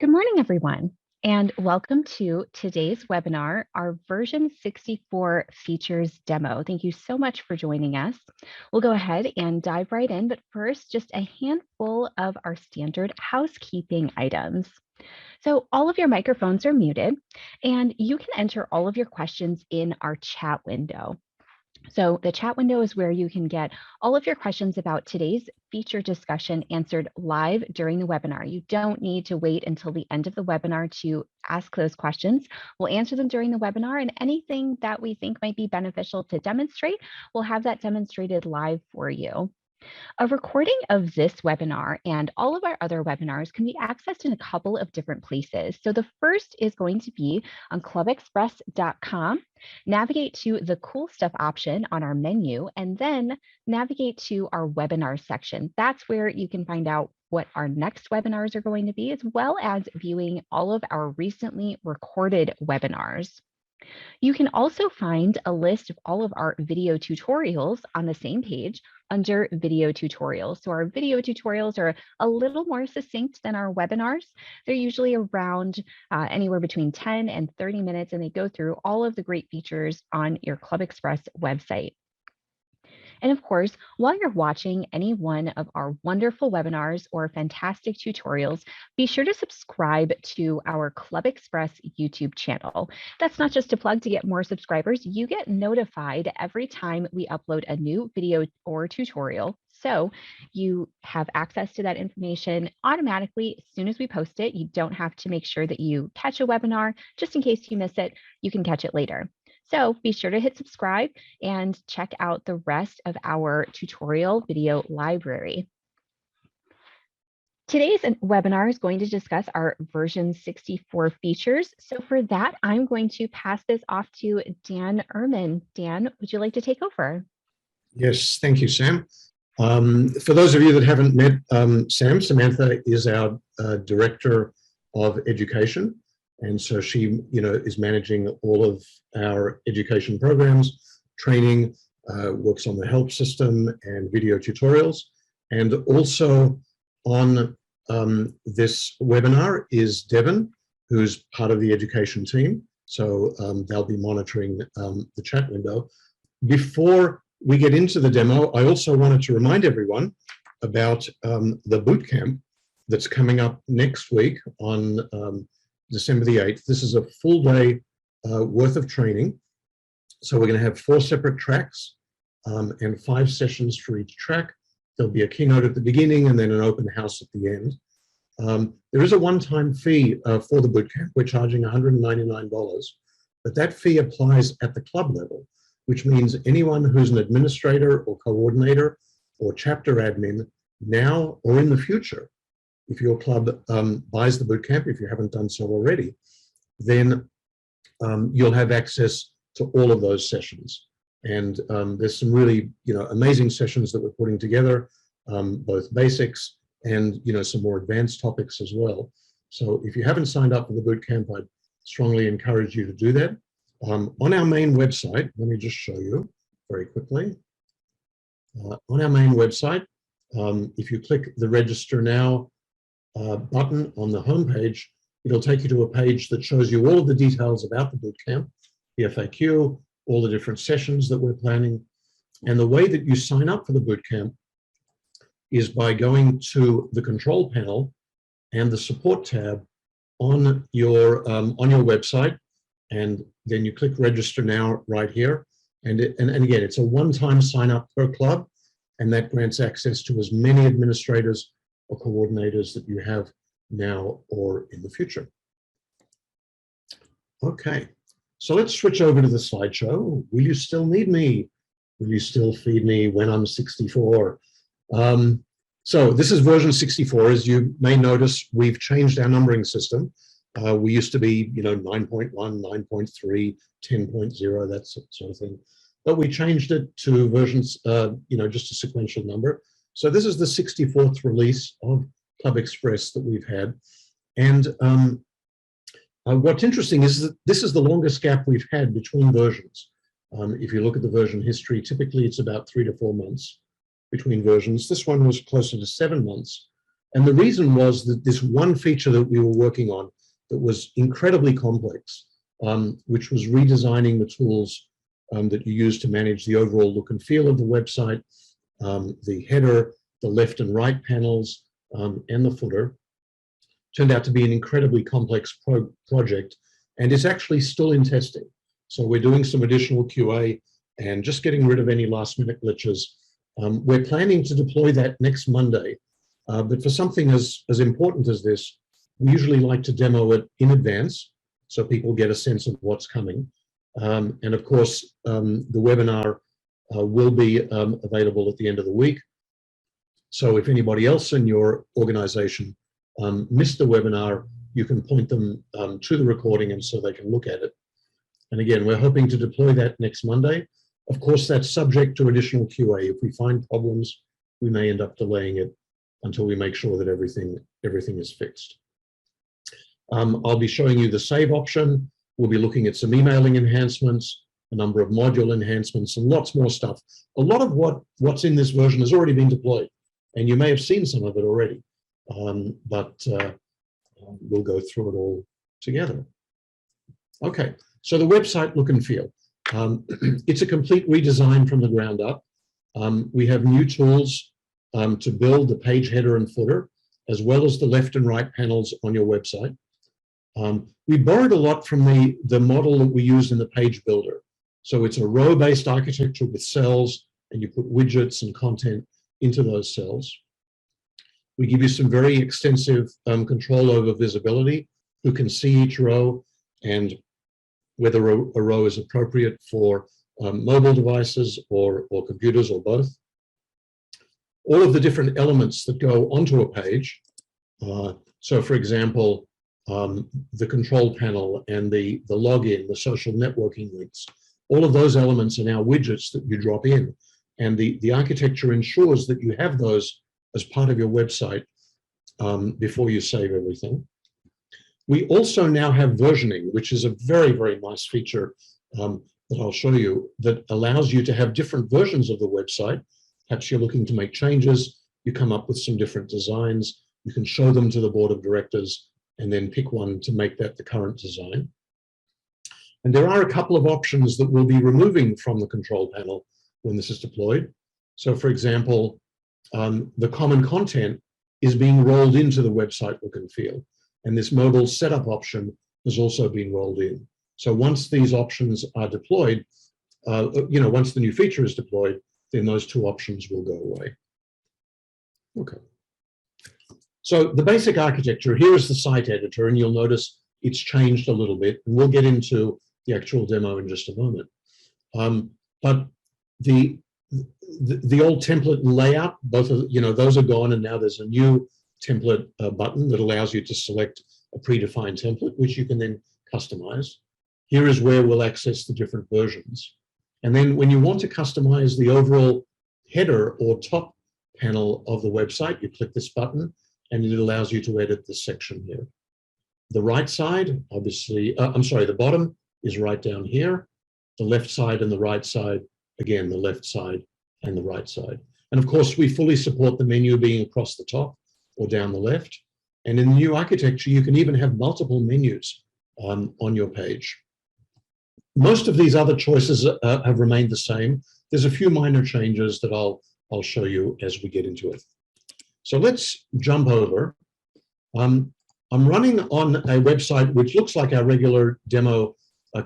Good morning, everyone, and welcome to today's webinar, our version 64 features demo. Thank you so much for joining us. We'll go ahead and dive right in, but first, just a handful of our standard housekeeping items. So all of your microphones are muted, and you can enter all of your questions in our chat window. So the chat window is where you can get all of your questions about today's feature discussion answered live during the webinar. You don't need to wait until the end of the webinar to ask those questions. We'll answer them during the webinar, and anything that we think might be beneficial to demonstrate, we'll have that demonstrated live for you. A recording of this webinar and all of our other webinars can be accessed in a couple of different places. So the first is going to be on clubexpress.com. Navigate to the cool stuff option on our menu and then navigate to our webinar section. That's where you can find out what our next webinars are going to be, as well as viewing all of our recently recorded webinars. You can also find a list of all of our video tutorials on the same page under video tutorials. So our video tutorials are a little more succinct than our webinars. They're usually around anywhere between 10 and 30 minutes, and they go through all of the great features on your ClubExpress website. And of course, while you're watching any one of our wonderful webinars or fantastic tutorials, be sure to subscribe to our ClubExpress YouTube channel. That's not just a plug to get more subscribers. You get notified every time we upload a new video or tutorial. So you have access to that information automatically as soon as we post it. You don't have to make sure that you catch a webinar. Just in case you miss it, you can catch it later. So be sure to hit subscribe and check out the rest of our tutorial video library. Today's webinar is going to discuss our version 64 features. So for that, I'm going to pass this off to Dan Ehrman. Dan, would you like to take over? Yes, thank you, Sam. For those of you that haven't met Sam, Samantha is our Director of Education. And so she, is managing all of our education programs, training, works on the help system and video tutorials. And also on this webinar is Devon, who's part of the education team. So they'll be monitoring the chat window. Before we get into the demo, I also wanted to remind everyone about the bootcamp that's coming up next week on December the 8th. This is a full day worth of training. So we're going to have 4 separate tracks and 5 sessions for each track. There'll be a keynote at the beginning and then an open house at the end. There is a one-time fee for the bootcamp. We're charging $199, but that fee applies at the club level, which means anyone who's an administrator or coordinator or chapter admin now or in the future. If your club buys the bootcamp, if you haven't done so already, then you'll have access to all of those sessions. And there's some really, amazing sessions that we're putting together, both basics and, some more advanced topics as well. So if you haven't signed up for the bootcamp, I'd strongly encourage you to do that. On our main website, let me just show you very quickly. On our main website, if you click the Register Now button on the homepage, it'll take you to a page that shows you all of the details about the bootcamp, the FAQ, all the different sessions that we're planning. And the way that you sign up for the bootcamp is by going to the control panel and the support tab on your website, and then you click Register Now right here. And again, it's a one-time sign up per club, and that grants access to as many administrators or coordinators that you have now or in the future. Okay, so let's switch over to the slideshow. Will you still need me? Will you still feed me when I'm 64? So this is version 64. As you may notice, we've changed our numbering system. We used to be, 9.1, 9.3, 10.0, that sort of thing. But we changed it to versions, just a sequential number. So this is the 64th release of ClubExpress that we've had. And what's interesting is that this is the longest gap we've had between versions. If you look at the version history, typically it's about 3 to 4 months between versions. This one was closer to 7 months. And the reason was that this one feature that we were working on that was incredibly complex, which was redesigning the tools that you use to manage the overall look and feel of the website, the header, the left and right panels, and the footer, turned out to be an incredibly complex project, and is actually still in testing. So we're doing some additional QA and just getting rid of any last-minute glitches. We're planning to deploy that next Monday, but for something as important as this, we usually like to demo it in advance so people get a sense of what's coming. And of course, the webinar will be available at the end of the week. So if anybody else in your organization missed the webinar, you can point them to the recording and so they can look at it. And again, we're hoping to deploy that next Monday. Of course, that's subject to additional QA. If we find problems, we may end up delaying it until we make sure that everything is fixed. I'll be showing you the save option. We'll be looking at some emailing enhancements, a number of module enhancements, and lots more stuff. A lot of what's in this version has already been deployed, and you may have seen some of it already, but we'll go through it all together. Okay, so the website look and feel. It's a complete redesign from the ground up. We have new tools to build the page header and footer, as well as the left and right panels on your website. We borrowed a lot from the model that we use in the page builder. So it's a row-based architecture with cells, and you put widgets and content into those cells. We give you some very extensive control over visibility, who can see each row, and whether a row is appropriate for mobile devices or computers or both. All of the different elements that go onto a page. So for example, the control panel and the login, the social networking links, all of those elements are now widgets that you drop in. And the architecture ensures that you have those as part of your website before you save everything. We also now have versioning, which is a very, very nice feature that I'll show you, that allows you to have different versions of the website. Perhaps you're looking to make changes, you come up with some different designs, you can show them to the board of directors and then pick one to make that the current design. And there are a couple of options that we'll be removing from the control panel when this is deployed. So for example, the common content is being rolled into the website look and feel. And this mobile setup option has also been rolled in. So once these options are deployed, once the new feature is deployed, then those two options will go away. Okay. So the basic architecture, here is the site editor, and you'll notice it's changed a little bit. And we'll get into the actual demo in just a moment. But the old template and layout, both of those are gone, and now there's a new template button that allows you to select a predefined template, which you can then customize. Here is where we'll access the different versions. And then when you want to customize the overall header or top panel of the website, you click this button, and it allows you to edit this section here. The right side, obviously, the bottom is right down here. The left side and the right side, again, the left side and the right side. And of course, we fully support the menu being across the top or down the left. And in the new architecture, you can even have multiple menus on your page. Most of these other choices have remained the same. There's a few minor changes that I'll show you as we get into it. So let's jump over. I'm running on a website which looks like our regular demo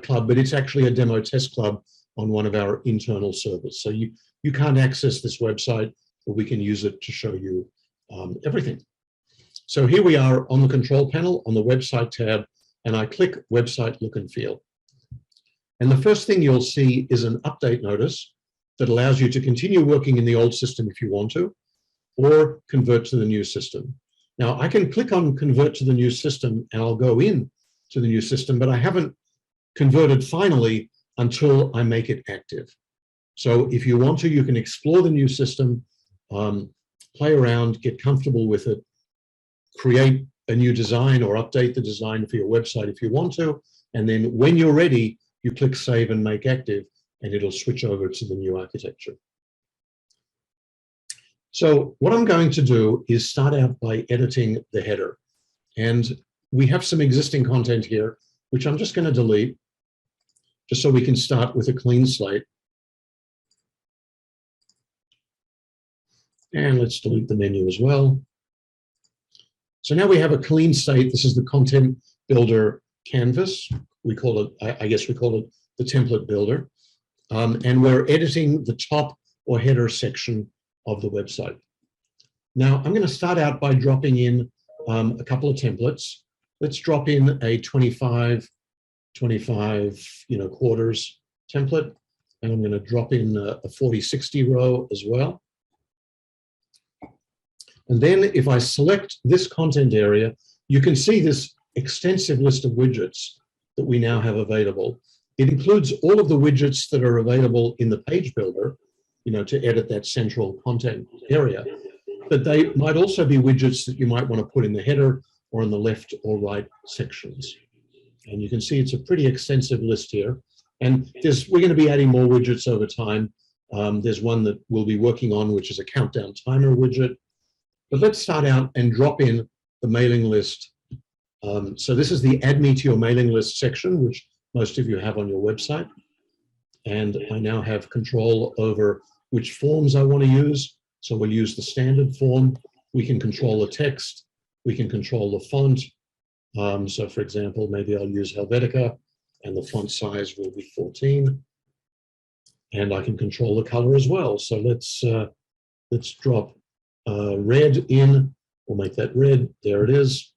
club, but it's actually a demo test club on one of our internal servers. So you can't access this website, but we can use it to show you everything. So here we are on the control panel on the website tab, and I click website look and feel. And the first thing you'll see is an update notice that allows you to continue working in the old system if you want to, or convert to the new system. Now I can click on convert to the new system and I'll go in to the new system, but I haven't converted finally until I make it active. So if you want to, you can explore the new system, play around, get comfortable with it, create a new design or update the design for your website if you want to, and then when you're ready, you click save and make active, and it'll switch over to the new architecture. So what I'm going to do is start out by editing the header. And we have some existing content here, which I'm just going to delete, just so we can start with a clean slate. And let's delete the menu as well. So now we have a clean slate. This is the content builder canvas. We call it, I guess we call it the template builder. And we're editing the top or header section of the website. Now I'm going to start out by dropping in a couple of templates. Let's drop in a 25 quarters template. And I'm going to drop in a 40-60 row as well. And then if I select this content area, you can see this extensive list of widgets that we now have available. It includes all of the widgets that are available in the page builder, to edit that central content area. But they might also be widgets that you might want to put in the header or in the left or right sections. And you can see it's a pretty extensive list here. And we're going to be adding more widgets over time. There's one that we'll be working on, which is a countdown timer widget. But let's start out and drop in the mailing list. So this is the Add Me to Your Mailing List section, which most of you have on your website. And I now have control over which forms I want to use. So we'll use the standard form. We can control the text. We can control the font. So for example, maybe I'll use Helvetica and the font size will be 14. And I can control the color as well. So let's drop red in. We'll make that red. There it is.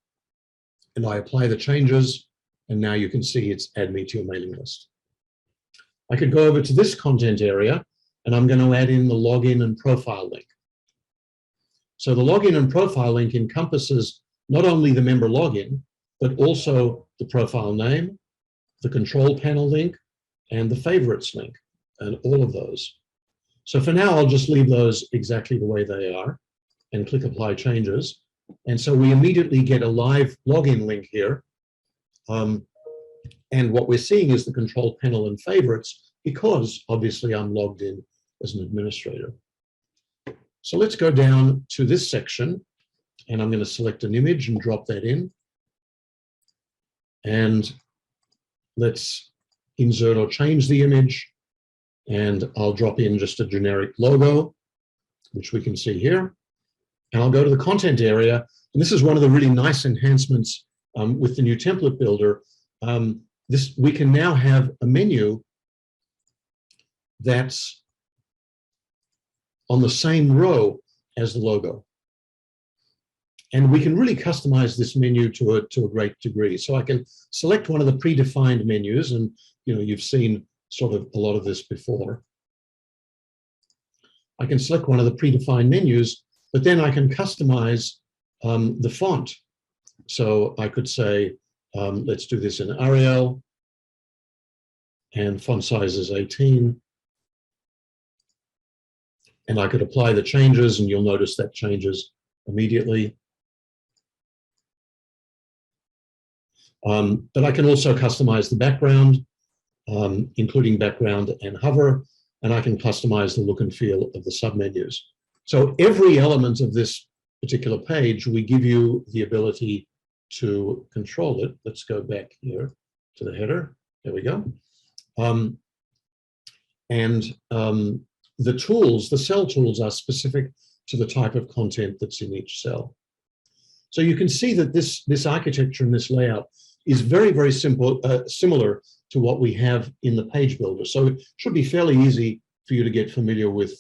And I apply the changes. And now you can see it's Add Me to Your Mailing List. I could go over to this content area, and I'm going to add in the login and profile link. So the login and profile link encompasses not only the member login, but also the profile name, the control panel link, and the favorites link, and all of those. So for now, I'll just leave those exactly the way they are and click Apply Changes. And so we immediately get a live login link here. And what we're seeing is the control panel and favorites because obviously I'm logged in as an administrator. So let's go down to this section and I'm going to select an image and drop that in. And let's insert or change the image. And I'll drop in just a generic logo, which we can see here. And I'll go to the content area. And this is one of the really nice enhancements with the new template builder. We can now have a menu that's on the same row as the logo. And we can really customize this menu to a great degree. So I can select one of the predefined menus, and you've seen sort of a lot of this before. I can select one of the predefined menus, but then I can customize the font. So I could say, let's do this in Arial, and font size is 18. And I could apply the changes, and you'll notice that changes immediately. But I can also customize the background, including background and hover, and I can customize the look and feel of the submenus. So every element of this particular page, we give you the ability to control it. Let's go back here to the header. There we go. The tools, the cell tools, are specific to the type of content that's in each cell. So you can see that this architecture and this layout is very, very simple, similar to what we have in the page builder. So it should be fairly easy for you to get familiar with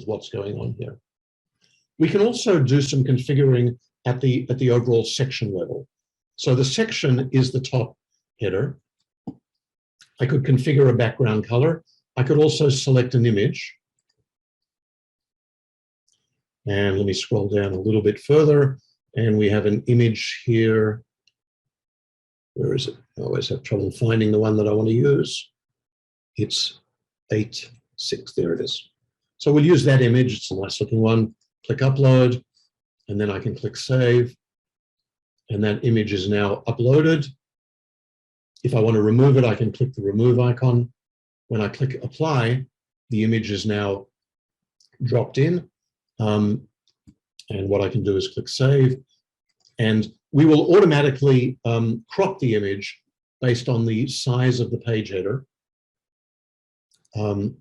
what's going on here. We can also do some configuring at the overall section level. So the section is the top header. I could configure a background color. I could also select an image. And let me scroll down a little bit further. And we have an image here. Where is it? I always have trouble finding the one that I want to use. It's 8.6, there it is. So we'll use that image, it's a nice looking one. Click upload, and then I can click save. And that image is now uploaded. If I want to remove it, I can click the remove icon. When I click apply, the image is now dropped in. And what I can do is click Save, and we will automatically crop the image based on the size of the page header. And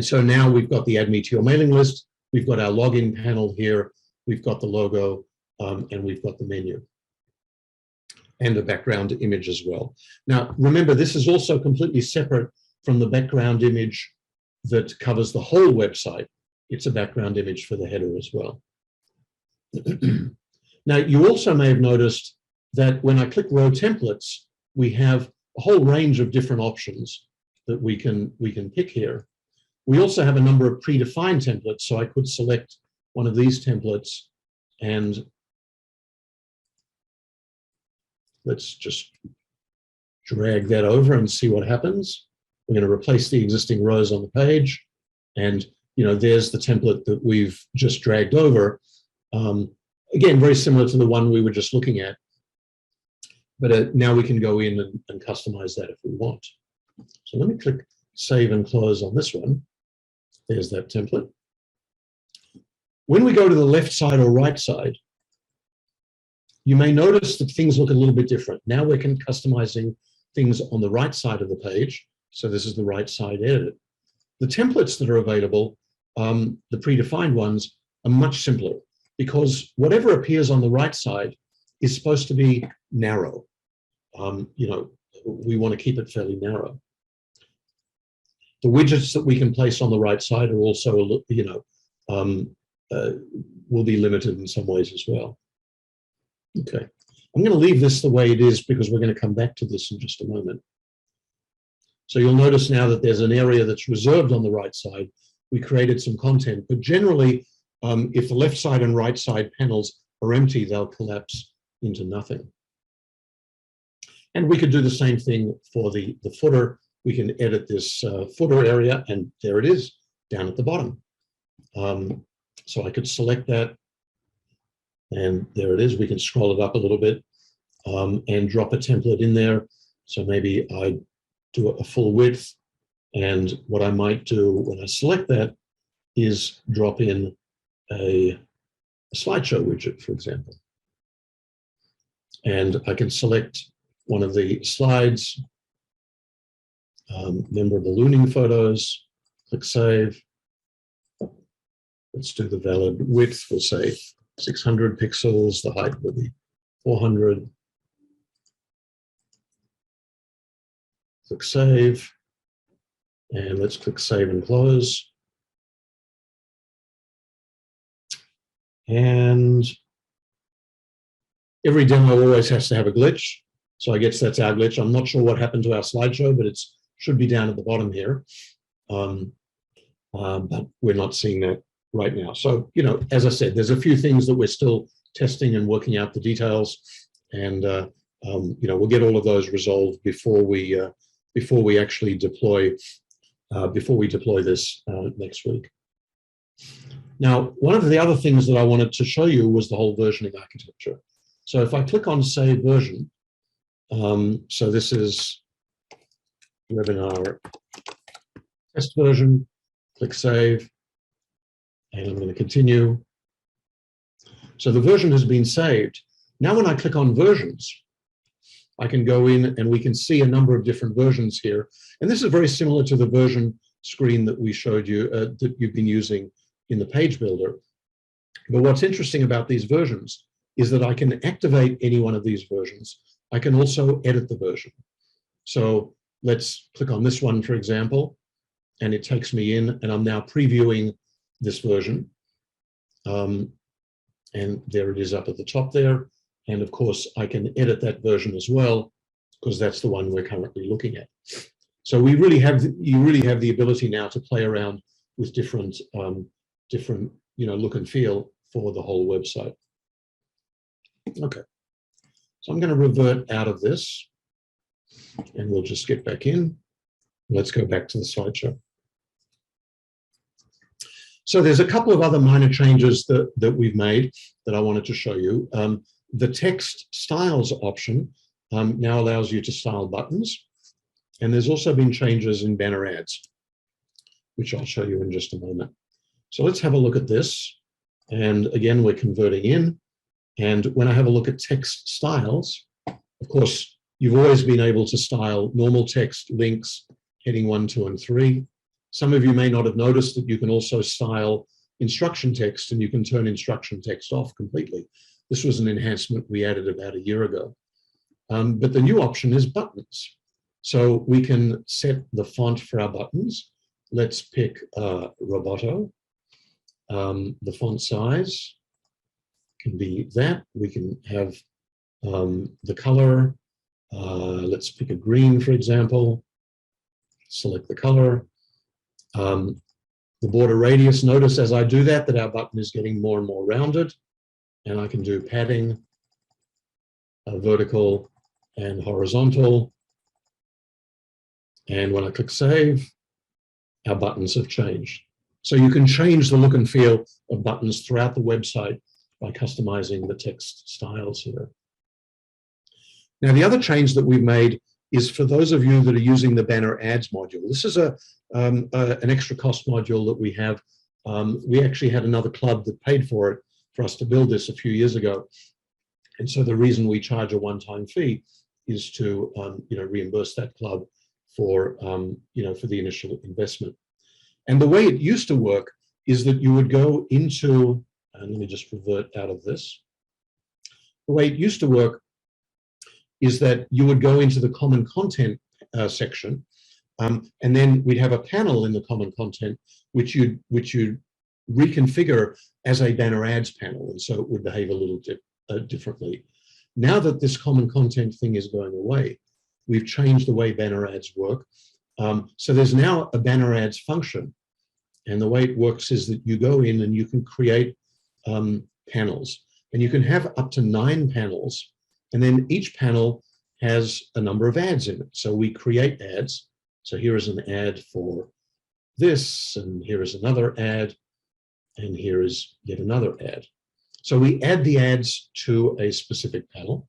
so now we've got the Add Me to Your Mailing List, we've got our login panel here, we've got the logo, and we've got the menu and a background image as well. Now, remember, this is also completely separate from the background image that covers the whole website. It's a background image for the header as well. Now, you also may have noticed that when I click Row Templates, we have a whole range of different options that we can pick here. We also have a number of predefined templates, so I could select one of these templates, and let's just drag that over and see what happens. We're going to replace the existing rows on the page, and there's the template that we've just dragged over. Again, very similar to the one we were just looking at, but now we can go in and customize that if we want. So let me click Save and Close on this one. There's that template. When we go to the left side or right side, you may notice that things look a little bit different. Now we're customizing things on the right side of the page. So this is the right side edit. The templates that are available, the predefined ones, are much simpler, because whatever appears on the right side is supposed to be narrow. We want to keep it fairly narrow. The widgets that we can place on the right side are also, will be limited in some ways as well. Okay, I'm going to leave this the way it is because we're going to come back to this in just a moment. So you'll notice now that there's an area that's reserved on the right side. We created some content, but generally, if the left side and right side panels are empty, they'll collapse into nothing. And we could do the same thing for the footer. We can edit this footer area, and there it is, down at the bottom. So I could select that, and there it is. We can scroll it up a little bit and drop a template in there. So maybe I do a full width, and what I might do when I select that is drop in a slideshow widget, for example. And I can select one of the slides, member ballooning photos, click Save. Let's do the valid width. We'll say 600 pixels. The height will be 400. Click Save. And let's click Save and Close. And every demo always has to have a glitch. So I guess that's our glitch. I'm not sure what happened to our slideshow, but it should be down at the bottom here. But we're not seeing that right now. So, as I said, there's a few things that we're still testing and working out the details. And, we'll get all of those resolved before we actually deploy, this next week. Now, one of the other things that I wanted to show you was the whole versioning architecture. So if I click on Save Version, so this is webinar test version, click Save, and I'm going to continue. So the version has been saved. Now when I click on versions, I can go in and we can see a number of different versions here. And this is very similar to the version screen that we showed you, that you've been using in the page builder. But what's interesting about these versions is that I can activate any one of these versions. I can also edit the version. So let's click on this one, for example, and it takes me in, and I'm now previewing this version. And there it is up at the top there. And of course, I can edit that version as well, because that's the one we're currently looking at. So you really have the ability now to play around with different look and feel for the whole website. Okay, so I'm going to revert out of this, and we'll just get back in. Let's go back to the slideshow. So there's a couple of other minor changes that we've made that I wanted to show you. The text styles option now allows you to style buttons, and there's also been changes in banner ads, which I'll show you in just a moment. So let's have a look at this. And again, we're converting in. And when I have a look at text styles, of course, you've always been able to style normal text, links, heading 1, 2, and 3. Some of you may not have noticed that you can also style instruction text, and you can turn instruction text off completely. This was an enhancement we added about a year ago. But the new option is buttons. So we can set the font for our buttons. Let's pick Roboto. The font size can be that. We can have the color. Let's pick a green, for example. Select the color. The border radius, notice as I do that our button is getting more and more rounded. And I can do padding, vertical and horizontal. And when I click save, our buttons have changed. So you can change the look and feel of buttons throughout the website by customizing the text styles here. Now, the other change that we've made is for those of you that are using the banner ads module. This is an extra cost module that we have. We actually had another club that paid for it for us to build this a few years ago. And so the reason we charge a one-time fee is to reimburse that club for for the initial investment. And the way it used to work is that you would go into, and let me just revert out of this. The way it used to work is that you would go into the common content section, and then we'd have a panel in the common content which you'd reconfigure as a banner ads panel, and so it would behave a little differently. Now that this common content thing is going away, we've changed the way banner ads work. So there's now a banner ads function, and the way it works is that you go in and you can create panels, and you can have up to 9 panels, and then each panel has a number of ads in it. So we create ads. So here is an ad for this, and here is another ad, and here is yet another ad. So we add the ads to a specific panel.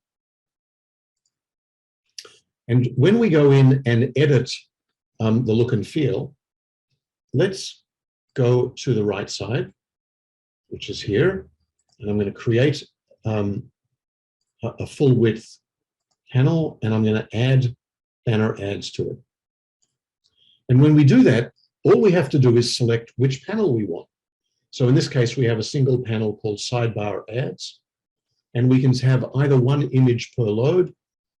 And when we go in and edit the look and feel, let's go to the right side, which is here, and I'm going to create a full width panel, and I'm going to add banner ads to it. And when we do that, all we have to do is select which panel we want. So in this case, we have a single panel called sidebar ads, and we can have either one image per load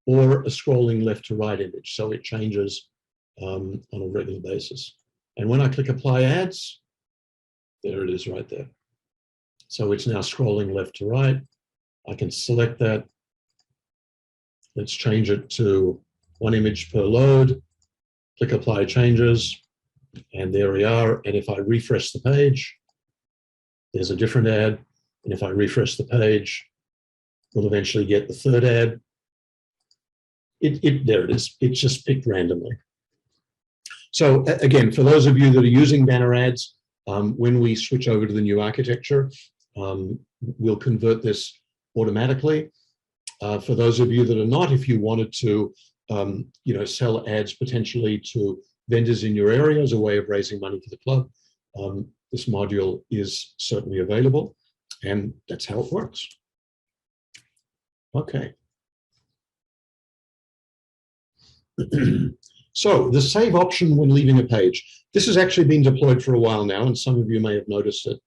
or a scrolling left to right image. So it changes on a regular basis. And when I click apply ads, there it is right there. So it's now scrolling left to right. I can select that. Let's change it to one image per load. Click apply changes, and there we are. And if I refresh the page, there's a different ad. And if I refresh the page, we'll eventually get the third ad. There it is. It's just picked randomly. So again, for those of you that are using banner ads, when we switch over to the new architecture, we'll convert this automatically. For those of you that are not, if you wanted to sell ads potentially to vendors in your area as a way of raising money for the club, this module is certainly available, and that's how it works. Okay. So the save option when leaving a page. This has actually been deployed for a while now, and some of you may have noticed it.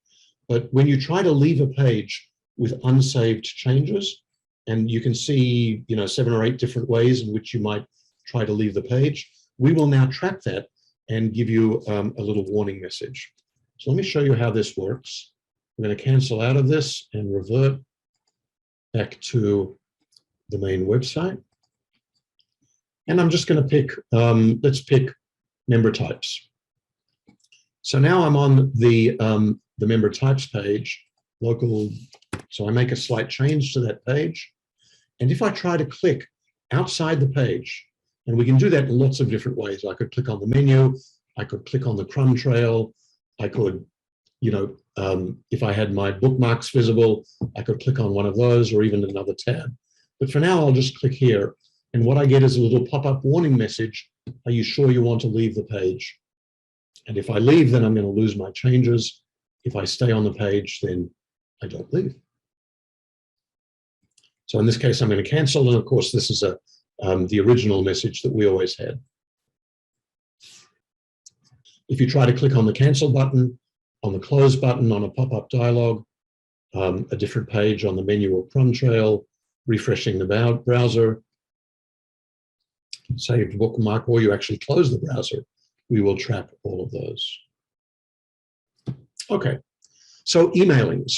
But when you try to leave a page with unsaved changes, and you can see 7 or 8 different ways in which you might try to leave the page, we will now track that and give you a little warning message. So let me show you how this works. I'm going to cancel out of this and revert back to the main website. And I'm just going to pick, let's pick member types. So now I'm on the member types page, local. So I make a slight change to that page. And if I try to click outside the page, and we can do that in lots of different ways. I could click on the menu, I could click on the crumb trail, I could, if I had my bookmarks visible, I could click on one of those or even another tab. But for now, I'll just click here. And what I get is a little pop-up warning message. Are you sure you want to leave the page? And if I leave, then I'm going to lose my changes. If I stay on the page, then I don't leave. So in this case, I'm going to cancel. And of course, this is the original message that we always had. If you try to click on the cancel button, on the close button, on a pop-up dialog, a different page on the menu or crumb trail, refreshing the browser, saved bookmark, or you actually close the browser, we will trap all of those. Okay, so emailings.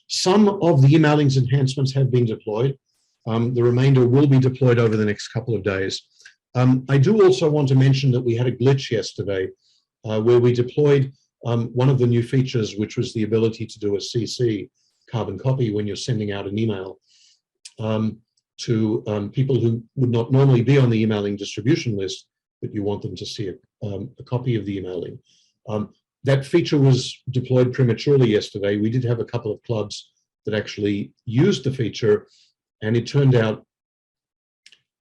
Some of the emailings enhancements have been deployed. The remainder will be deployed over the next couple of days. I do also want to mention that we had a glitch yesterday where we deployed one of the new features, which was the ability to do a CC, carbon copy, when you're sending out an email to people who would not normally be on the emailing distribution list, but you want them to see a copy of the emailing. That feature was deployed prematurely yesterday. We did have a couple of clubs that actually used the feature, and it turned out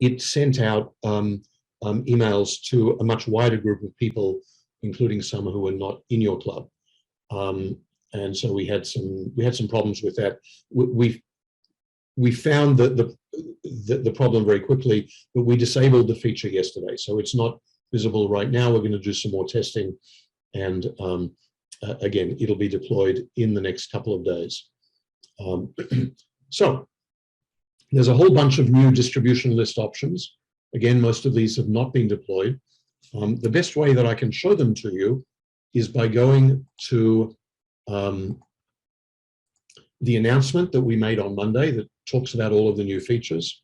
it sent out emails to a much wider group of people, including some who were not in your club. And so we had some problems with that. We found the problem very quickly, but we disabled the feature yesterday, so it's not visible right now. We're going to do some more testing, and again, it'll be deployed in the next couple of days. So there's a whole bunch of new distribution list options. Again, most of these have not been deployed. The best way that I can show them to you is by going to the announcement that we made on Monday that talks about all of the new features.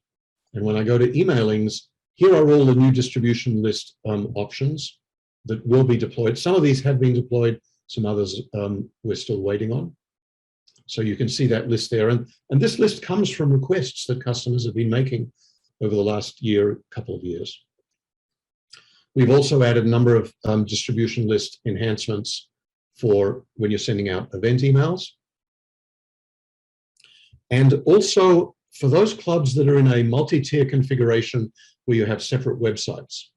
And when I go to emailings, here are all the new distribution list options that will be deployed. Some of these have been deployed, some others we're still waiting on. So you can see that list there. And this list comes from requests that customers have been making over the last couple of years. We've also added a number of distribution list enhancements for when you're sending out event emails. And also for those clubs that are in a multi-tier configuration where you have separate websites.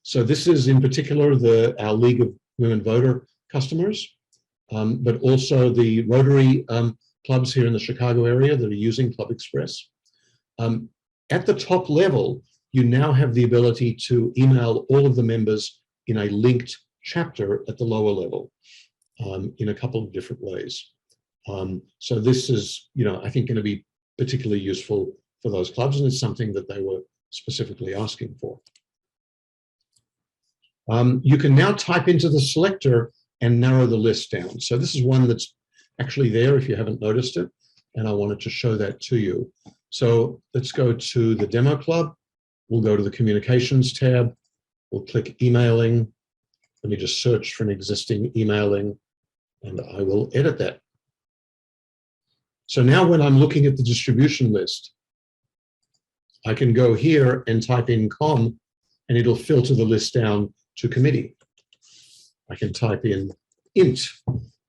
So this is in particular our League of Women Voter customers, but also the Rotary clubs here in the Chicago area that are using ClubExpress. At the top level, you now have the ability to email all of the members in a linked chapter at the lower level in a couple of different ways. So this is, I think, going to be particularly useful for those clubs, and it's something that they were specifically asking for. You can now type into the selector and narrow the list down. So this is one that's actually there if you haven't noticed it, and I wanted to show that to you. So let's go to the demo club. We'll go to the communications tab. We'll click emailing. Let me just search for an existing emailing, and I will edit that. So now when I'm looking at the distribution list, I can go here and type in com, and it'll filter the list down to committee. I can type in int,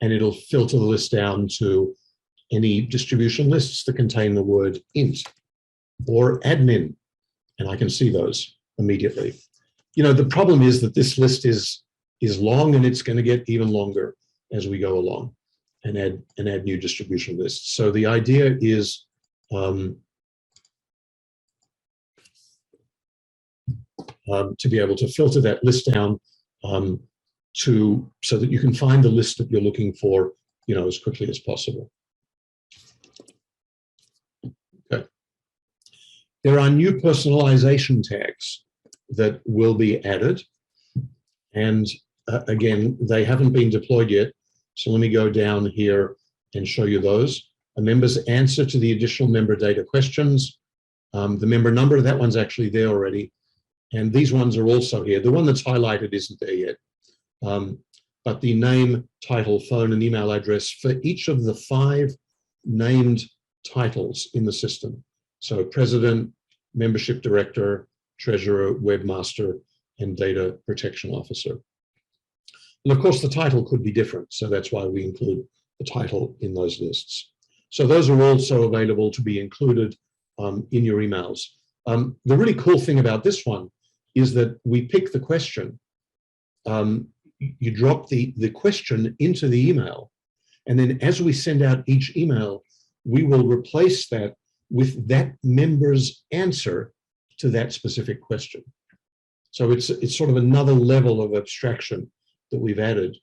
and it'll filter the list down to any distribution lists that contain the word int, or admin, and I can see those immediately. The problem is that this list is long, and it's going to get even longer as we go along and add new distribution lists. So the idea is to be able to filter that list down so that you can find the list that you're looking for, as quickly as possible. Okay. There are new personalization tags that will be added, and again, they haven't been deployed yet. So let me go down here and show you those. A member's answer to the additional member data questions. The member number, that one's actually there already. And these ones are also here. The one that's highlighted isn't there yet. But the name, title, phone, and email address for each of the 5 named titles in the system. So president, membership director, treasurer, webmaster, and data protection officer. And of course, the title could be different. So that's why we include the title in those lists. So those are also available to be included in your emails. The really cool thing about this one is that we pick the question. you drop the question into the email. And then as we send out each email, we will replace that with that member's answer to that specific question. So it's sort of another level of abstraction that we've added,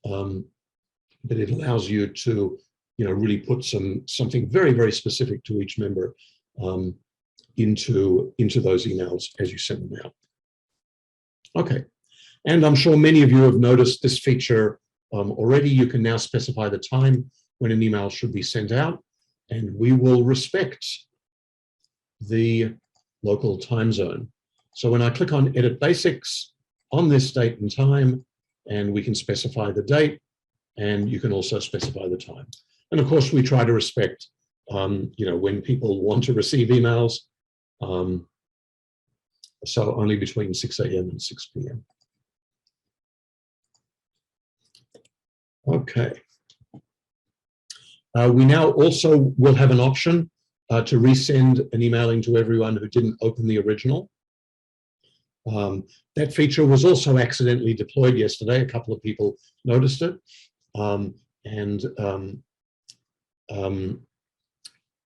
but it allows you to, really put something very, very specific to each member into those emails as you send them out. Okay, and I'm sure many of you have noticed this feature already. You can now specify the time when an email should be sent out, and we will respect the local time zone. So when I click on Edit Basics on this date and time, and we can specify the date, and you can also specify the time. And of course, we try to respect, when people want to receive emails, so only between 6 a.m. and 6 p.m. Okay. We now also will have an option to resend an emailing to everyone who didn't open the original. That feature was also accidentally deployed yesterday. A couple of people noticed it.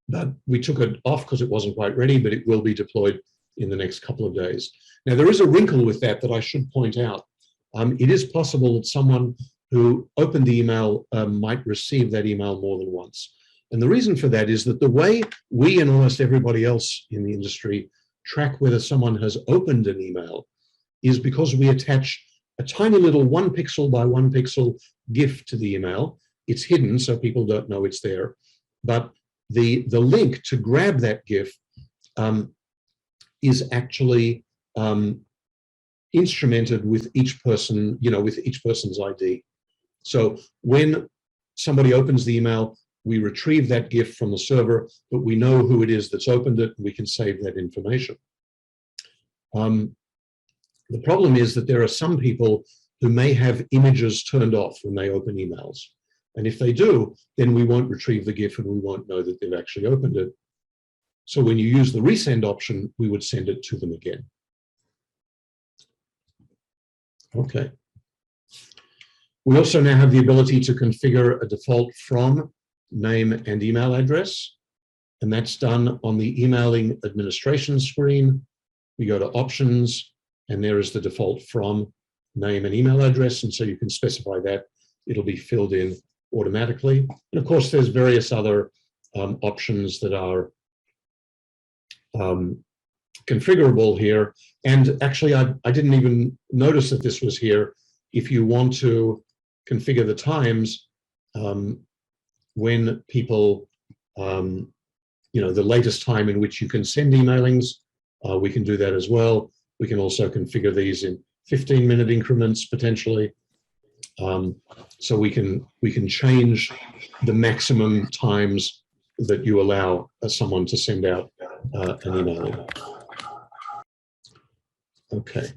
But we took it off because it wasn't quite ready, but it will be deployed in the next couple of days. Now, there is a wrinkle with that I should point out. It is possible that someone who opened the email might receive that email more than once. And the reason for that is that the way we and almost everybody else in the industry track whether someone has opened an email is because we attach a tiny little 1 pixel by 1 pixel GIF to the email. It's hidden, so people don't know it's there. But the link to grab that GIF is actually instrumented with each person, with each person's ID. So when somebody opens the email, we retrieve that GIF from the server, but we know who it is that's opened it, and we can save that information. The problem is that there are some people who may have images turned off when they open emails. And if they do, then we won't retrieve the GIF and we won't know that they've actually opened it. So when you use the resend option, we would send it to them again. Okay. We also now have the ability to configure a default from, name, and email address. And that's done on the emailing administration screen. We go to options, and there is the default from, name, and email address. And so you can specify that. It'll be filled in automatically. And of course, there's various other options that are configurable here. And actually, I didn't even notice that this was here. If you want to configure the times when people, the latest time in which you can send emailings, we can do that as well. We can also configure these in 15-minute increments potentially. So we can change the maximum times that you allow someone to send out an email. Okay.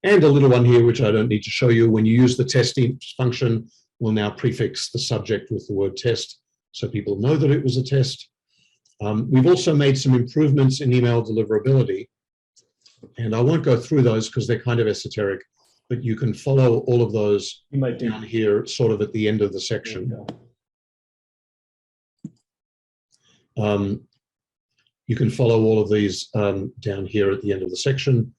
And a little one here, which I don't need to show you. When you use the test function, we'll now prefix the subject with the word test so people know that it was a test. We've also made some improvements in email deliverability. And I won't go through those because they're kind of esoteric, but you can follow all of those down here, sort of at the end of the section. You can follow all of these down here at the end of the section.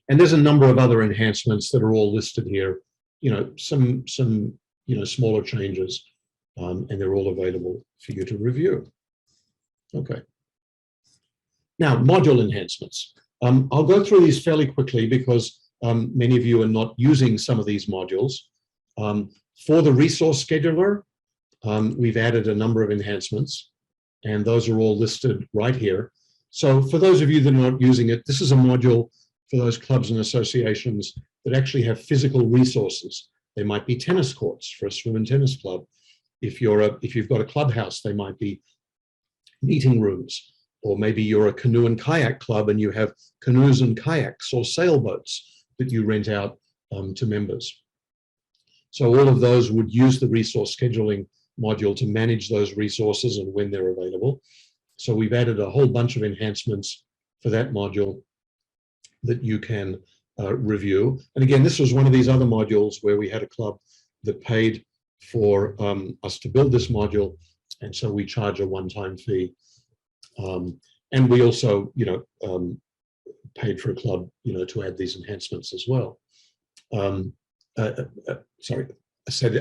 And there's a number of other enhancements that are all listed here. Some smaller changes, and they're all available for you to review. Okay. Now, module enhancements. I'll go through these fairly quickly because many of you are not using some of these modules. For the resource scheduler, we've added a number of enhancements, and those are all listed right here. So for those of you that are not using it, this is a module for those clubs and associations that actually have physical resources. They might be tennis courts for a swim and tennis club. If you've got a clubhouse, they might be meeting rooms. Or maybe you're a canoe and kayak club and you have canoes and kayaks or sailboats that you rent out to members. So all of those would use the resource scheduling module to manage those resources and when they're available. So we've added a whole bunch of enhancements for that module. that you can review. And again, this was one of these other modules where we had a club that paid for us to build this module, and so we charge a one-time fee. And we also, paid for a club, to add these enhancements as well. Sorry,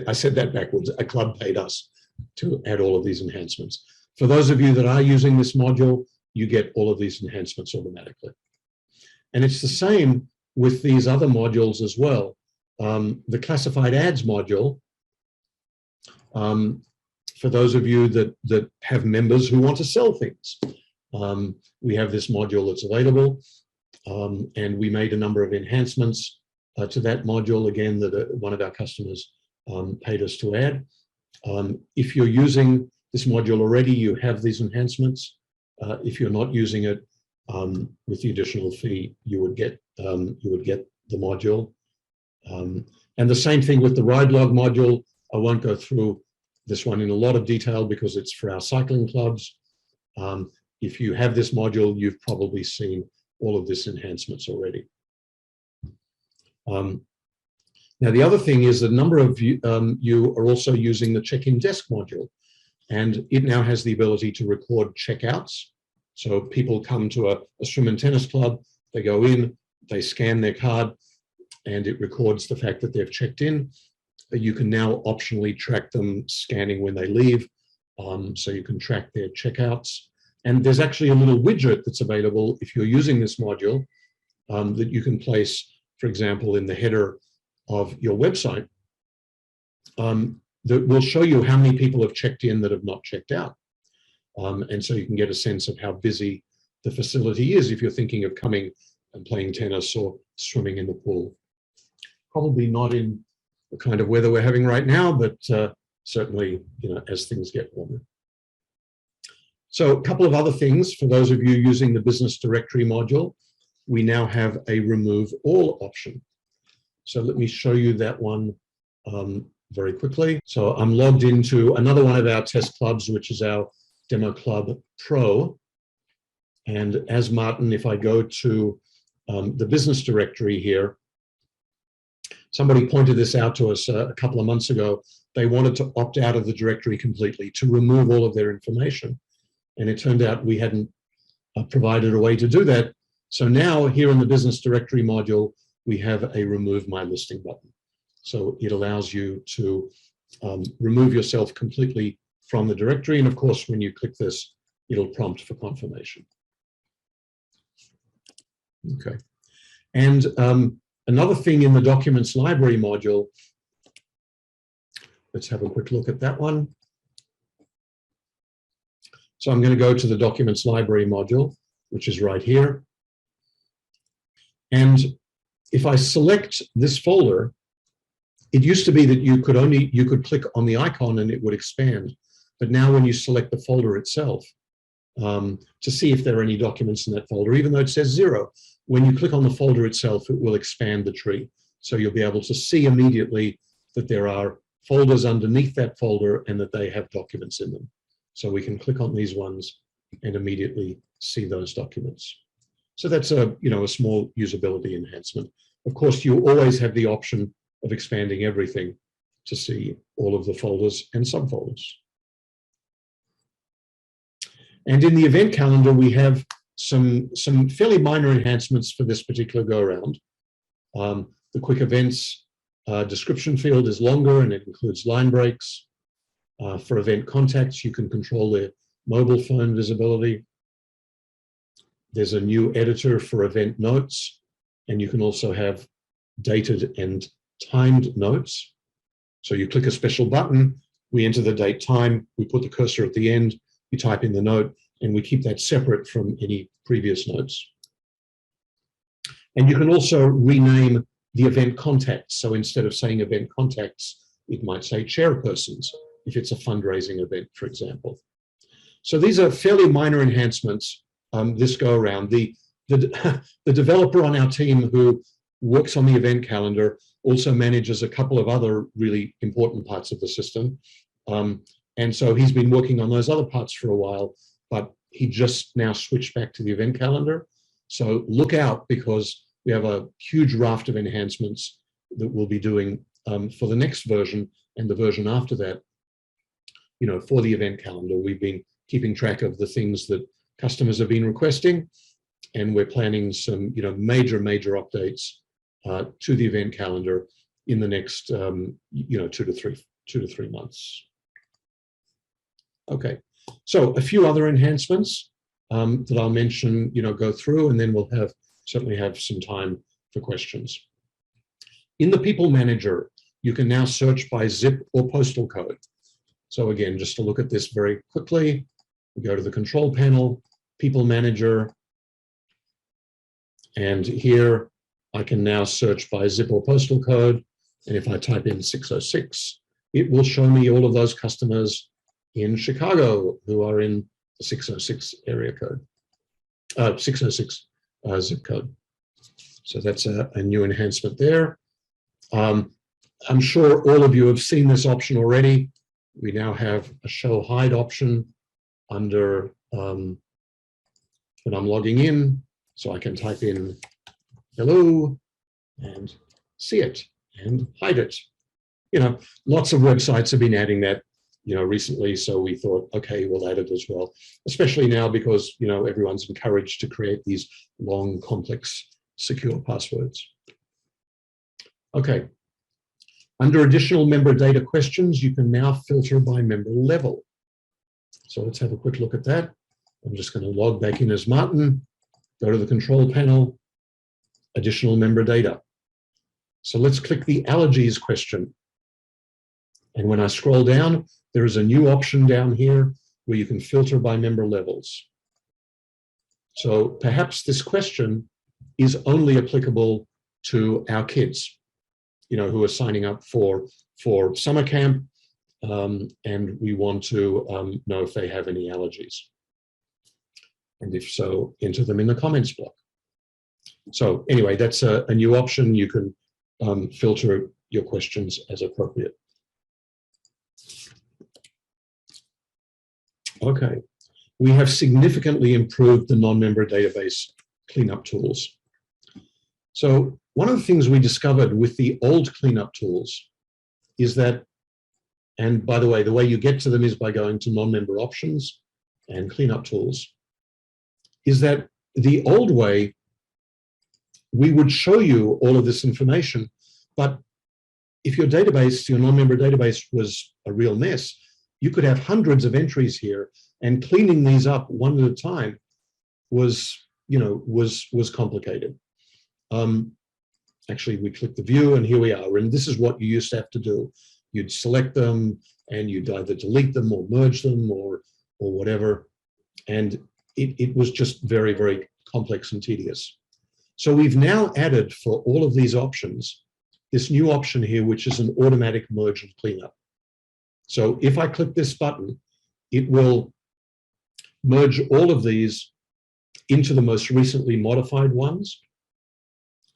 I said that backwards. A club paid us to add all of these enhancements. For those of you that are using this module, you get all of these enhancements automatically. And it's the same with these other modules as well. The classified ads module, for those of you that have members who want to sell things, we have this module that's available, and we made a number of enhancements to that module, again, that one of our customers paid us to add. If you're using this module already, you have these enhancements. If you're not using it, with the additional fee, you would get the module. And the same thing with the ride log module. I won't go through this one in a lot of detail because it's for our cycling clubs. If you have this module, you've probably seen all of this enhancements already. Now, the other thing is a number of you are also using the check-in desk module, and it now has the ability to record checkouts. So people come to a swim and tennis club, they go in, they scan their card, and it records the fact that they've checked in. You can now optionally track them scanning when they leave, so you can track their checkouts. And there's actually a little widget that's available if you're using this module that you can place, for example, in the header of your website, that will show you how many people have checked in that have not checked out. And so you can get a sense of how busy the facility is if you're thinking of coming and playing tennis or swimming in the pool. Probably not in the kind of weather we're having right now, but certainly, as things get warmer. So a couple of other things for those of you using the business directory module. We now have a remove all option. So let me show you that one very quickly. So I'm logged into another one of our test clubs, which is our Demo Club Pro. And as Martin, if I go to the business directory here, somebody pointed this out to us a couple of months ago. They wanted to opt out of the directory completely, to remove all of their information. And it turned out we hadn't provided a way to do that. So now here in the business directory module, we have a remove my listing button. So it allows you to remove yourself completely from the directory. And of course, when you click this, it'll prompt for confirmation. Okay. And another thing in the documents library module, let's have a quick look at that one. So I'm going to go to the documents library module, which is right here. And if I select this folder, it used to be that you could click on the icon and it would expand. But now when you select the folder itself, to see if there are any documents in that folder, even though it says 0, when you click on the folder itself, it will expand the tree. So you'll be able to see immediately that there are folders underneath that folder and that they have documents in them. So we can click on these ones and immediately see those documents. So that's a small usability enhancement. Of course, you always have the option of expanding everything to see all of the folders and subfolders. And in the event calendar, we have some fairly minor enhancements for this particular go-around. The quick events description field is longer and it includes line breaks. For event contacts, you can control their mobile phone visibility. There's a new editor for event notes, and you can also have dated and timed notes. So you click a special button, we enter the date time, we put the cursor at the end, you type in the note, and we keep that separate from any previous notes. And you can also rename the event contacts. So instead of saying event contacts, it might say chairpersons, if it's a fundraising event, for example. So these are fairly minor enhancements this go around. The developer on our team who works on the event calendar also manages a couple of other really important parts of the system. And so he's been working on those other parts for a while, but he just now switched back to the event calendar. So look out, because we have a huge raft of enhancements that we'll be doing for the next version and the version after that. You know, for the event calendar, we've been keeping track of the things that customers have been requesting, and we're planning some, you know, major updates to the event calendar in the next, you know, 2 to 3 months. Okay, so a few other enhancements that I'll mention, you know, go through, and then we'll certainly have some time for questions. In the People Manager, you can now search by zip or postal code. So again, just to look at this very quickly, we go to the control panel, People Manager, and here I can now search by zip or postal code. And if I type in 606, it will show me all of those customers in Chicago who are in the 606 area code, 606 zip code. So that's a new enhancement there. I'm sure all of you have seen this option already. We now have a show hide option under when I'm logging in, so I can type in hello and see it and hide it. You know, lots of websites have been adding that, you know, recently, so we thought, okay, we'll add it as well, especially now because, you know, everyone's encouraged to create these long, complex, secure passwords. Okay. Under additional member data questions, you can now filter by member level. So let's have a quick look at that. I'm just going to log back in as Martin, go to the control panel, additional member data. So let's click the allergies question. And when I scroll down, there is a new option down here where you can filter by member levels. So perhaps this question is only applicable to our kids, you know, who are signing up for summer camp, and we want to know if they have any allergies. And if so, enter them in the comments block. So anyway, that's a new option. You can filter your questions as appropriate. Okay, we have significantly improved the non-member database cleanup tools. So one of the things we discovered with the old cleanup tools is that, and by the way you get to them is by going to non-member options and cleanup tools, is that the old way, we would show you all of this information, but if your database, your non-member database was a real mess, you could have hundreds of entries here, and cleaning these up one at a time was, you know, was complicated. Actually, we click the view, and here we are. And this is what you used to have to do. You'd select them, and you'd either delete them or merge them or whatever. And it was just very, very complex and tedious. So we've now added for all of these options, this new option here, which is an automatic merge and cleanup. So if I click this button, it will merge all of these into the most recently modified ones,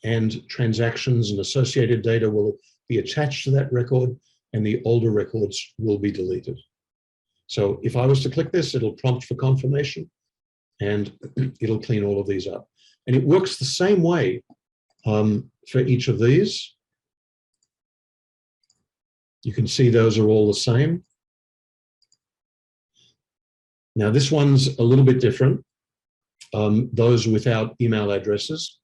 and transactions and associated data will be attached to that record, and the older records will be deleted. So if I was to click this, it'll prompt for confirmation, and it'll clean all of these up. And it works the same way for each of these. You can see those are all the same. Now this one's a little bit different, those without email addresses.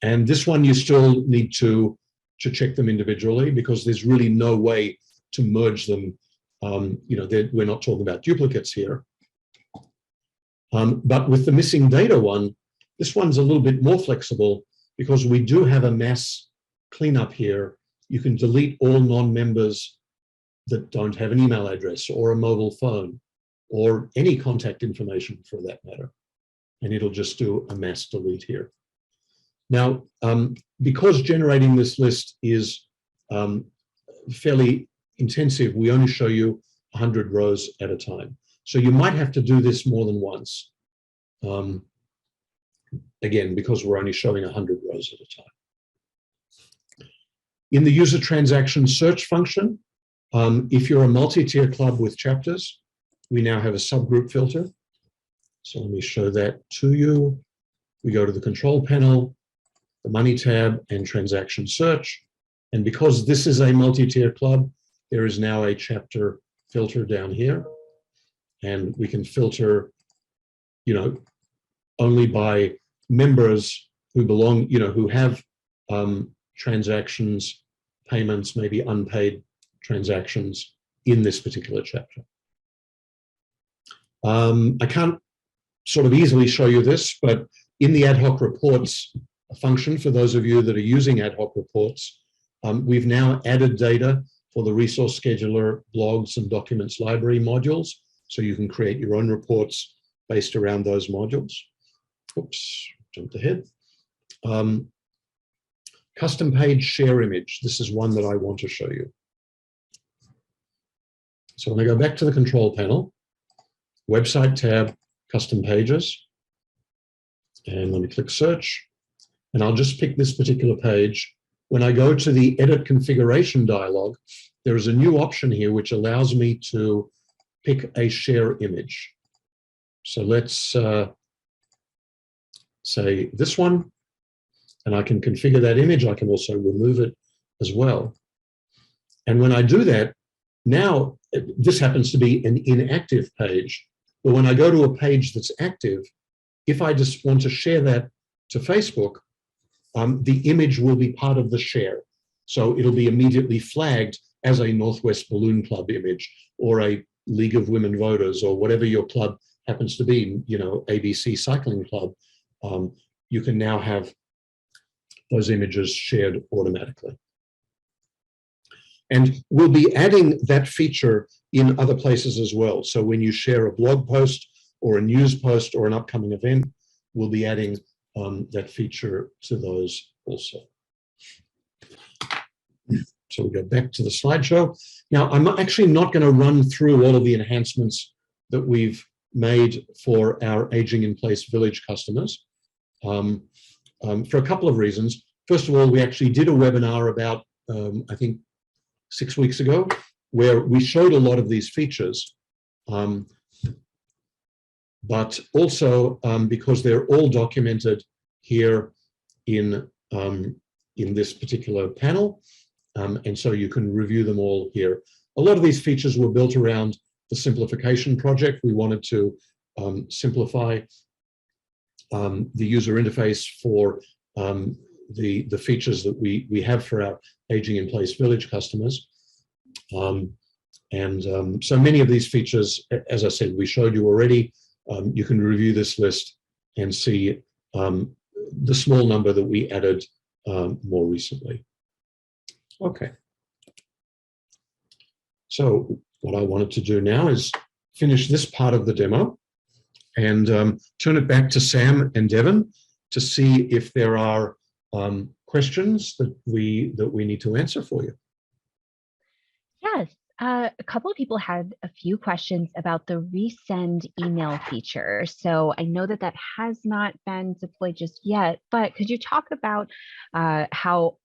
And this one you still need to check them individually, because there's really no way to merge them. You know, we're not talking about duplicates here. But with the missing data one, this one's a little bit more flexible, because we do have a mass cleanup here. You can delete all non-members that don't have an email address or a mobile phone or any contact information for that matter. And it'll just do a mass delete here. Now, because generating this list is fairly intensive, we only show you 100 rows at a time. So you might have to do this more than once. Again, because we're only showing 100 rows at a time. In the user transaction search function, if you're a multi-tier club with chapters, we now have a subgroup filter. So let me show that to you. we go to the control panel, the money tab, and transaction search. And because this is a multi-tier club, there is now a chapter filter down here. And we can filter, only by members who belong, who have transactions, payments, maybe unpaid transactions in this particular chapter. I can't sort of easily show you this, but in the ad hoc reports function, for those of you that are using ad hoc reports, we've now added data for the resource scheduler, blogs, and documents library modules, so you can create your own reports based around those modules. Oops, jumped ahead. Custom page share image. This is one that I want to show you. So when I go back to the control panel, website tab, custom pages, and let me click search, and I'll just pick this particular page. When I go to the edit configuration dialog, there is a new option here which allows me to pick a share image. So let's say this one, and I can configure that image. I can also remove it as well. And when I do that, now this happens to be an inactive page. But when I go to a page that's active, if I just want to share that to Facebook, the image will be part of the share. So it'll be immediately flagged as a Northwest Balloon Club image, or a League of Women Voters, or whatever your club happens to be, ABC Cycling Club. You can now have those images shared automatically. And we'll be adding that feature in other places as well. So when you share a blog post or a news post or an upcoming event, we'll be adding that feature to those also. So we go back to the slideshow. Now, I'm actually not going to run through all of the enhancements that we've made for our Aging in Place Village customers for a couple of reasons. First of all, we actually did a webinar about, I think, 6 weeks ago, where we showed a lot of these features, but also because they're all documented here in this particular panel, and so you can review them all here. A lot of these features were built around the simplification project. We wanted to simplify the user interface for the features that we have for our Aging in Place Village customers. So many of these features, as I said, we showed you already. You can review this list and see the small number that we added more recently. Okay. So what I wanted to do now is finish this part of the demo and turn it back to Sam and Devon to see if there are questions that we need to answer for you. Yes, a couple of people had a few questions about the resend email feature. So I know that has not been deployed just yet, but could you talk about how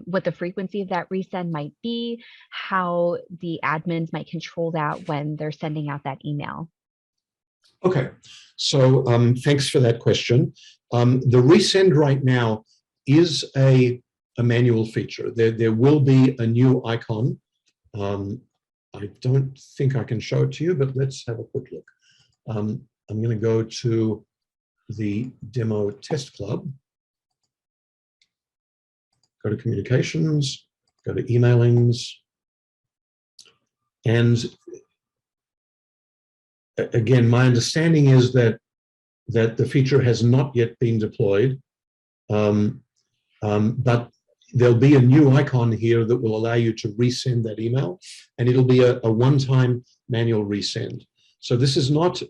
what the frequency of that resend might be, how the admins might control that when they're sending out that email? Okay, so thanks for that question. The resend right now is a manual feature. There will be a new icon. I don't think I can show it to you, but let's have a quick look. I'm going to go to the demo test club, go to communications, go to emailings, and again, my understanding is that the feature has not yet been deployed, but there'll be a new icon here that will allow you to resend that email, and it'll be a one-time manual resend. So this is not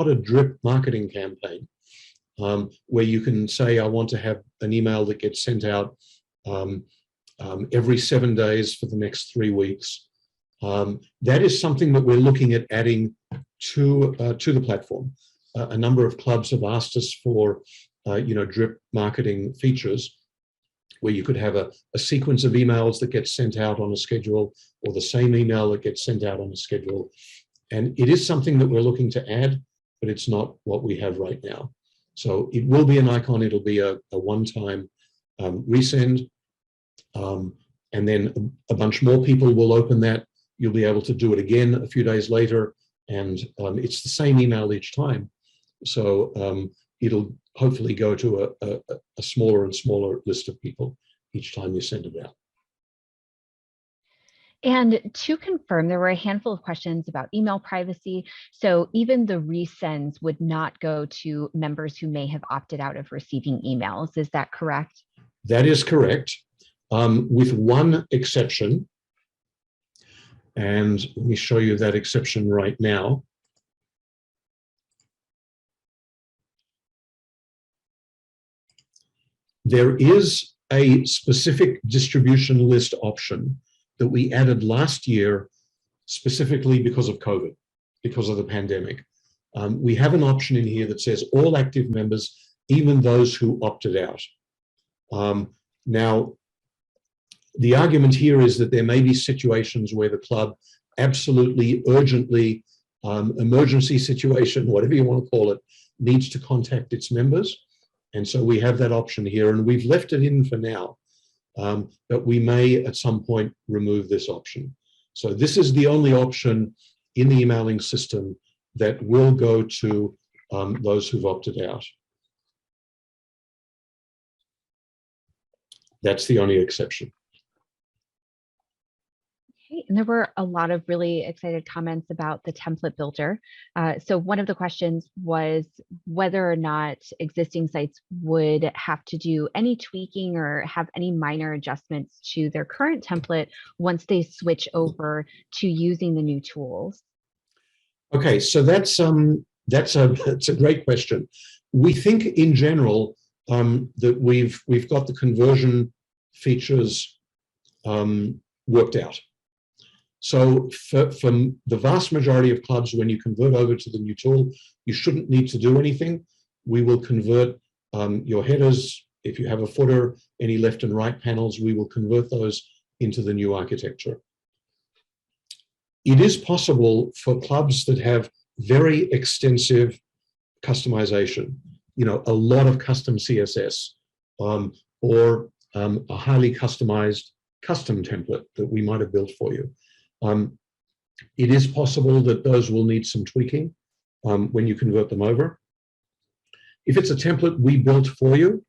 a drip marketing campaign where you can say, I want to have an email that gets sent out every 7 days for the next 3 weeks. That is something that we're looking at adding to the platform. A number of clubs have asked us for drip marketing features, where you could have a sequence of emails that gets sent out on a schedule, or the same email that gets sent out on a schedule. And it is something that we're looking to add, but it's not what we have right now. So it will be an icon. It'll be a one-time resend. And then a bunch more people will open that. You'll be able to do it again a few days later. And it's the same email each time. So it'll hopefully go to a smaller and smaller list of people each time you send it out. And to confirm, there were a handful of questions about email privacy. So even the resends would not go to members who may have opted out of receiving emails. Is that correct? That is correct, with one exception. And let me show you that exception right now. There is a specific distribution list option that we added last year specifically because of COVID, because of the pandemic. We have an option in here that says all active members, even those who opted out. Now, the argument here is that there may be situations where the club absolutely urgently, emergency situation, whatever you want to call it, needs to contact its members. And so we have that option here, and we've left it in for now, but we may at some point remove this option. So this is the only option in the emailing system that will go to those who've opted out. That's the only exception. Okay, and there were a lot of really excited comments about the template builder. So one of the questions was whether or not existing sites would have to do any tweaking or have any minor adjustments to their current template once they switch over to using the new tools. Okay, so that's a great question. We think in general that we've got the conversion features worked out. So for the vast majority of clubs, when you convert over to the new tool, you shouldn't need to do anything. We will convert your headers. If you have a footer, any left and right panels, we will convert those into the new architecture. It is possible for clubs that have very extensive customization, you know, a lot of custom CSS, or a highly customized custom template that we might have built for you. It is possible that those will need some tweaking when you convert them over. If it's a template we built for you,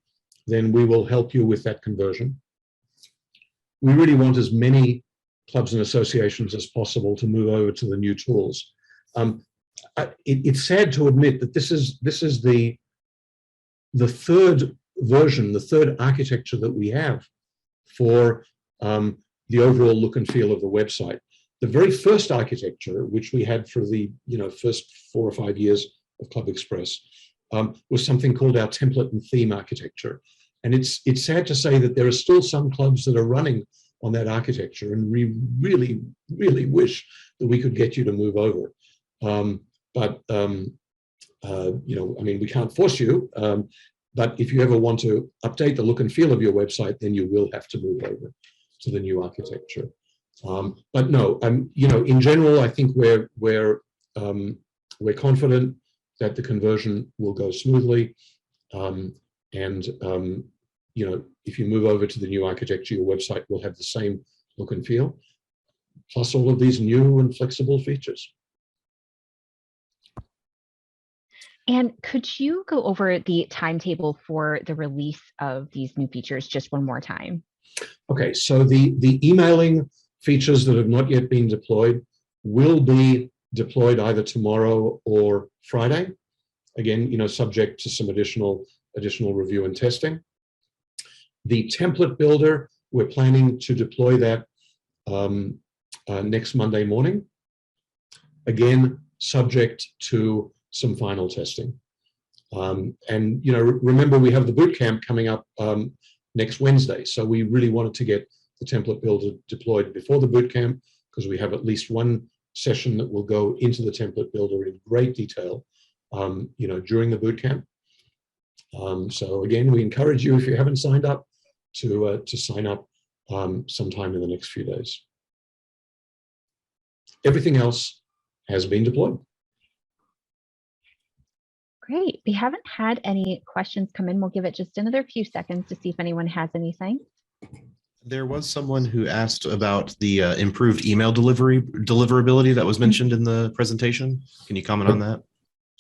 then we will help you with that conversion. We really want as many clubs and associations as possible to move over to the new tools. It's sad to admit that this is the third version, the third architecture that we have for the overall look and feel of the website. The very first architecture, which we had for the first 4 or 5 years of ClubExpress, was something called our template and theme architecture. And it's sad to say that there are still some clubs that are running on that architecture, and we really, really wish that we could get you to move over. I mean, we can't force you, but if you ever want to update the look and feel of your website, then you will have to move over to the new architecture. But no, in general, I think we're confident that the conversion will go smoothly. If you move over to the new architecture, your website will have the same look and feel, plus all of these new and flexible features. And could you go over the timetable for the release of these new features just one more time? Okay, so the emailing features that have not yet been deployed will be deployed either tomorrow or Friday. Again, subject to some additional review and testing. The template builder, we're planning to deploy that next Monday morning. Again, subject to some final testing. Remember, we have the bootcamp coming up next Wednesday. So we really wanted to get the template builder deployed before the bootcamp, because we have at least one session that will go into the template builder in great detail, during the bootcamp. So again, we encourage you, if you haven't signed up, to sign up sometime in the next few days. Everything else has been deployed. Great. We haven't had any questions come in. We'll give it just another few seconds to see if anyone has anything. There was someone who asked about the improved email deliverability that was mentioned in the presentation. Can you comment on that?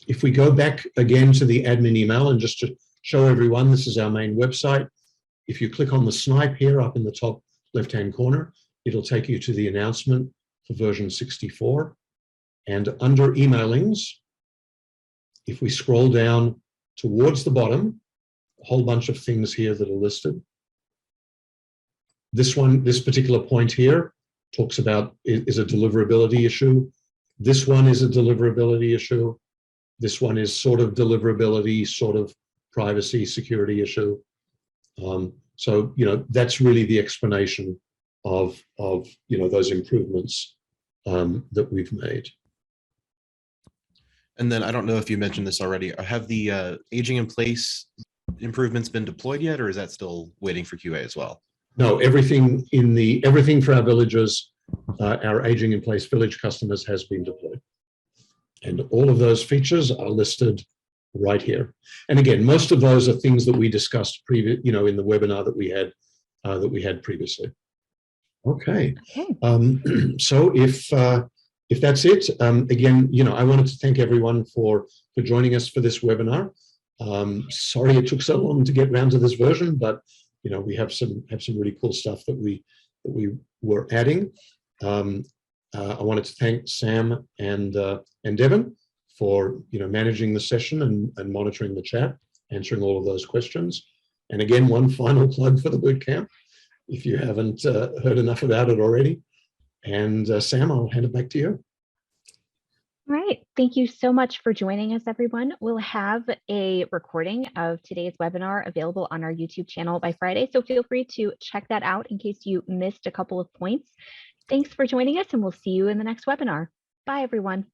If we go back again to the admin email, and just to show everyone, this is our main website. If you click on the snipe here up in the top left-hand corner, it'll take you to the announcement for version 64. And under emailings, if we scroll down towards the bottom, a whole bunch of things here that are listed. This particular point here talks about is a deliverability issue. This one is a deliverability issue. This one is sort of deliverability, sort of privacy, security issue. So, that's really the explanation of those improvements that we've made. And then I don't know if you mentioned this already. Have the aging in place improvements been deployed yet, or is that still waiting for QA as well? No, everything for our villagers, our aging in place village customers has been deployed. And all of those features are listed right here. And again, most of those are things that we discussed in the webinar that we had previously. Okay. So if that's it, again, I wanted to thank everyone for joining us for this webinar. Sorry it took so long to get around to this version, but we have some really cool stuff that we were adding. I wanted to thank Sam and Devin for managing the session and monitoring the chat, answering all of those questions. And again, one final plug for the bootcamp, if you haven't heard enough about it already. And Sam, I'll hand it back to you. All right. Thank you so much for joining us, everyone. We'll have a recording of today's webinar available on our YouTube channel by Friday, so feel free to check that out in case you missed a couple of points. Thanks for joining us, and we'll see you in the next webinar. Bye, everyone.